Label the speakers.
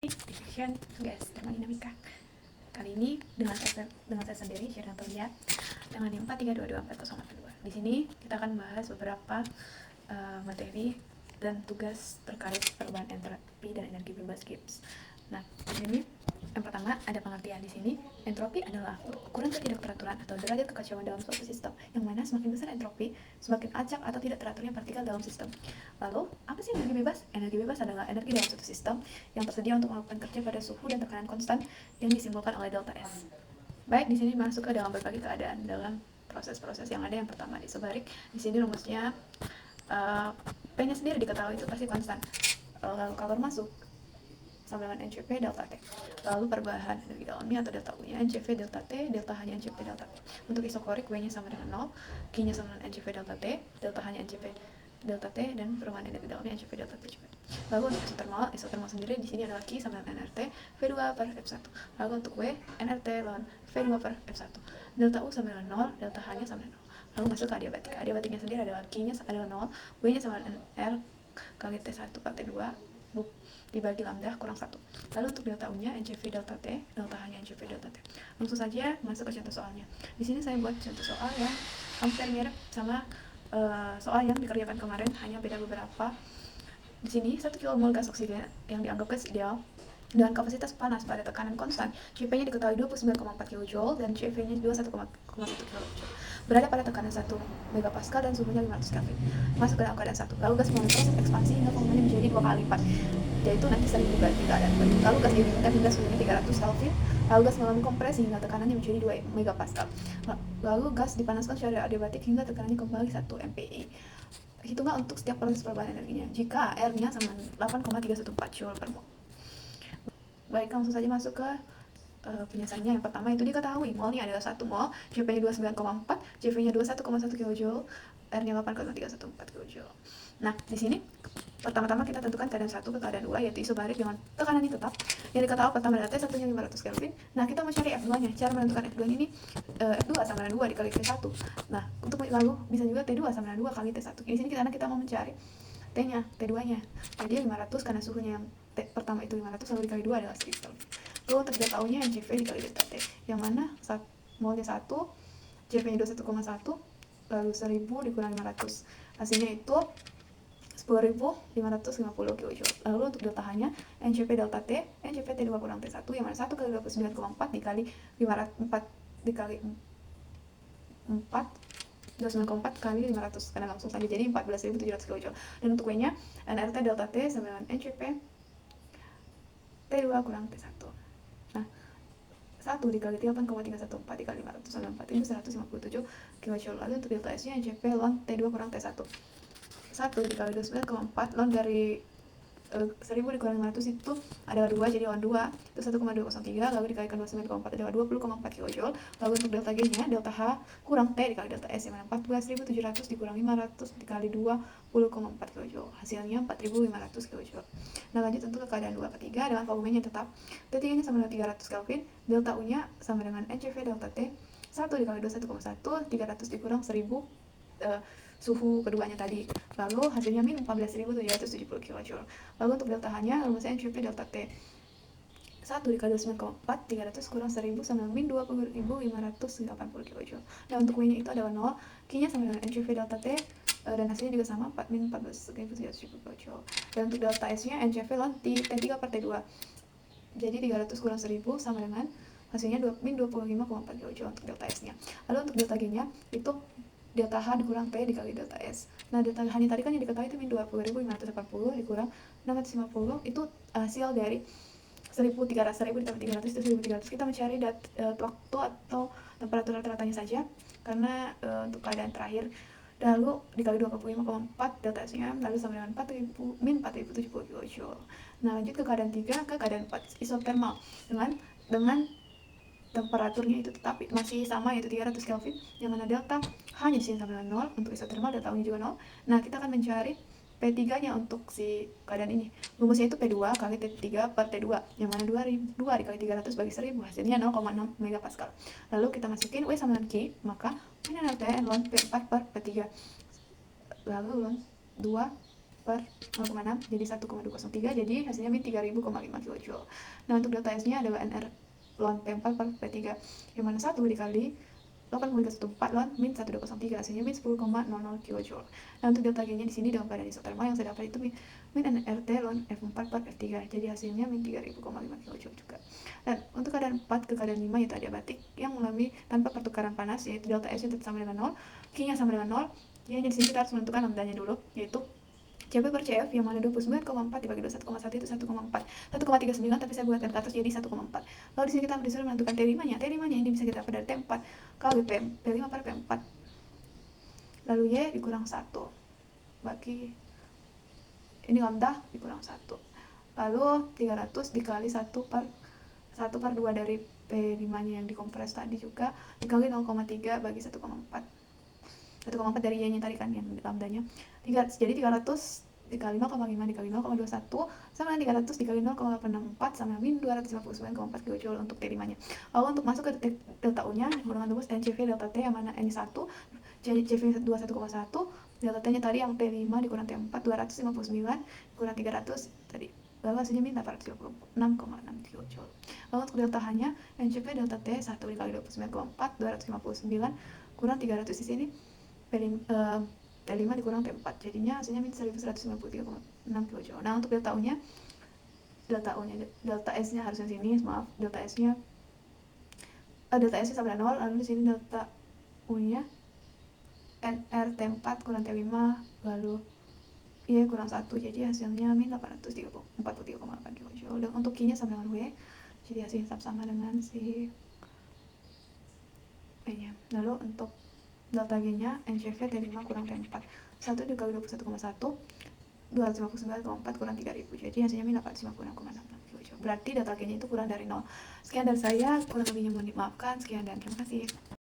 Speaker 1: Diffusion gas termodinamika. Kali ini dengan saya sendiri, Syirah Tolia, dengan yang 432240882. Di sini kita akan bahas beberapa materi dan tugas terkait perubahan entropi dan energi bebas Gibbs. Nah, di sini yang pertama ada pengertian. Di sini entropi adalah ukuran ketidakteraturan atau derajat kekacauan dalam suatu sistem, yang mana semakin besar entropi, semakin acak atau tidak teraturnya partikel dalam sistem. Lalu, apa sih energi bebas? Energi bebas adalah energi dalam suatu sistem yang tersedia untuk melakukan kerja pada suhu dan tekanan konstan yang disimbolkan oleh delta S. Baik, di sini masuk ke dalam berbagai keadaan dalam proses-proses yang ada. Yang pertama isobarik. Di sini rumusnya P-nya sendiri diketahui itu pasti konstan. Lalu kalau masuk sama dengan NCP delta T. Lalu perubahan energi dalamnya atau delta U-nya NCV delta T, delta H-nya NCP delta T. Untuk isokorik W-nya sama dengan 0, Q-nya sama dengan NCV delta T, delta H-nya NCP delta T, dan perubahan energi dalamnya NCV delta T juga. Lalu untuk isotermal sendiri di sini adalah Q sama dengan nRT V2 per F1. Lalu untuk W, nRT lawan V2 per F1. Delta U sama dengan 0, delta H-nya sama dengan 0. Lalu masuk ke adiabatik. Adiabatiknya sendiri adalah Q-nya adalah 0, W-nya sama dengan R kali T1 per T2 dibagi lambda kurang 1. Lalu untuk delta U-nya NCV delta T, delta H-nya NCV delta T. Langsung saja masuk ke contoh soalnya. Di sini saya buat contoh soal yang hampir mirip sama soal yang dikerjakan kemarin, hanya beda beberapa. Di sini 1 kmol gas oksigen yang dianggap gas ideal dengan kapasitas panas pada tekanan konstan, Cp-nya diketahui 29,4 kJ dan Cv-nya 21,1 kJ. Berada pada tekanan 1 MPa dan suhunya 500 Kelvin. Masuk ke dalam keadaan 1. Lalu gas melalui proses ekspansi hingga volumenya menjadi 2 kali lipat, yaitu nanti sering juga di keadaan kedua. Lalu gas didinginkan hingga suhunya 300 Kelvin. Lalu gas mengalami kompresi hingga tekanannya menjadi 2 MPa. Lalu gas dipanaskan secara adiabatik hingga tekanannya kembali 1 MPa. Hitunglah untuk setiap proses perubahan energinya jika R-nya sama 8,314 Joule per mol. Baik, langsung saja masuk ke penjelasannya. Yang pertama itu diketahui molnya adalah 1 mol, Cp-nya 29,4, Cv-nya 21,1 kJ, R-nya 8,314 kJ. Nah, di sini pertama-tama kita tentukan keadaan 1 ke keadaan 2, yaitu isobarik dengan tekanannya tetap. Yang diketahui pertama adalah T1-nya 500 Kelvin. Nah, kita mau cari F2-nya. Cara menentukan F2 ini F2 sama dengan 2 dikali T1. Nah, untuk lalu bisa juga T2 sama dengan 2 kali T1. Di sini kita mau mencari T-nya, T2-nya. Jadi 500 karena suhunya yang pertama itu 500, lalu dikali 2 adalah 1000 Kelvin. Lalu untuk delta U-nya NCV dikali delta T, yang mana molnya 1, Cv-nya 21,1, lalu 1000 dikurang 500. Hasilnya itu 10.550 kJ. Lalu untuk delta H-nya NCV delta T, NCV T2 kurang T1, yang mana 1 kali 29,4 dikali 4 dikali 4 29,4 kali 500, karena langsung saja jadi 14.700 kJ. Dan untuk W-nya nRT delta T sama dengan NCP T2 kurang T1. Nah, 1 dikali 8,314 dikali 500 sama 4.157 kJ. Lalu untuk delta S-nya NCP ln T2 kurang T1. 1 dikali 29,4 ln dari 1000 dikurang 500 itu adalah 2, jadi ln 2 itu 1,203, lalu dikalikan 29,4 adalah 20,4 kJ. Lalu untuk delta G-nya, delta H kurang T dikali delta S, yang mana 14.700 dikurang 500 dikali 20,4 kJ, hasilnya 4.500 kJ. Nah, lanjut untuk ke keadaan 2 ketiga dengan volumenya tetap. T3-nya sama dengan 300 Kelvin, delta U-nya sama dengan NCV delta T, 1 dikali 21,1, 300 dikurang 1000 suhu keduanya tadi. Lalu hasilnya min 14.770 kJ. Lalu untuk delta H-nya rumusnya NCP delta T, 1 dikali 29,4, 300 kurang 1000 sama min 20.580 kJ. Dan untuk W-nya itu adalah 0, Q-nya sama dengan NCV delta T, dan hasilnya juga sama, min 14.770 kJ. Dan untuk delta S-nya NCV ln T3 per T2, jadi 300 kurang 1000 sama dengan hasilnya min 25,4 kJ untuk delta S-nya. Lalu untuk delta G-nya itu delta H dikurang T dikali delta S. Nah, delta H-nya tadi kan yang diketahui itu min 20.580 dikurang 650, itu hasil dari 1000 ditambah 300 itu 1300. Kita mencari waktu atau temperatur rata-ratanya saja, karena untuk keadaan terakhir. Lalu dikali 25,4 delta S-nya, lalu sama dengan min 4070 kJ. Nah, lanjut ke keadaan 3, ke keadaan 4, isotermal dengan temperaturnya itu tetap masih sama, yaitu 300 Kelvin, yang mana delta H-nya di sini sama dengan 0 untuk isotermal, delta U-nya juga 0. Nah, kita akan mencari P3-nya untuk si keadaan ini. Rumusnya itu P2 kali T3 per T2, yang mana 2 dikali 300 bagi 1000, hasilnya 0,6 MPa. Lalu kita masukin W sama dengan Q, maka min nRT ln P4 per P3, lalu ln 2 per 0,6 jadi 1,203, jadi hasilnya min 3000,5 kJ. Nah untuk delta S nya adalah NR ln P4 per P3, yang mana 1 dikali 8,14 ln min 1203, hasilnya min 10,00 kJ. Nah untuk delta G nya di sini dalam keadaan isotermal yang saya dapat itu min NRT ln F4 per F3, jadi hasilnya min 3000,5 kJ juga. Dan untuk keadaan 4 ke keadaan 5 yaitu adiabatik yang mengalami tanpa pertukaran panas, yaitu delta S nya tetap sama dengan 0, Q nya sama dengan 0. Jadi di sini kita harus menentukan lambdanya dulu, yaitu CP per CF yang mana 29,4 dibagi 21,1 itu 1,4, 1,39 tapi saya buatkan ke atas jadi 1,4. Lalu di sini kita disuruh menentukan T5 nya. T5 nya ini bisa kita dapat dari T4 kali P5 per P4. Lalu Y dikurang 1 bagi ini lambda dikurang 1. Lalu 300 dikali 1 per 2 dari P5 nya yang dikompres tadi juga dikali 0,3 bagi 1,4 dari Y nya tadi kan yang lambdanya. Jadi 300 dikali 0,5 dikali 0,21 sama dengan 300 dikali 0,864 sama min 259,4 kJ untuk T5 nya. Lalu untuk masuk ke delta U nya, hubungan rumus NCV delta T yang mana N 1 CV 21,1, delta T nya tadi yang P5 dikurang T4 259 kurang 300 tadi, lalu hasilnya min 836,6 kJ. Lalu untuk delta H nya NCV delta T 1 dikali 29,4 259 kurang 300 di sini T5 dikurang T4, jadinya hasilnya min 1153,6 kJ. Nah untuk delta U nya delta S nya harusnya sini, maaf, delta S nya sama dengan 0, lalu di sini delta U nya NR T4 kurang T5 lalu Y kurang 1, jadi hasilnya min 843,8 kJ. Dan untuk Q nya sama dengan W, jadi hasilnya tetap sama dengan si W nya. Lalu untuk delta G nya NCV T5 kurang T4 1 dikali 21,1 259,4 kurang 3000, jadi hasilnya min 856,66 kJ. Berarti delta G nya itu kurang dari 0. Sekian dari saya, kurang lebihnya mohon dimaafkan. Sekian dan terima kasih.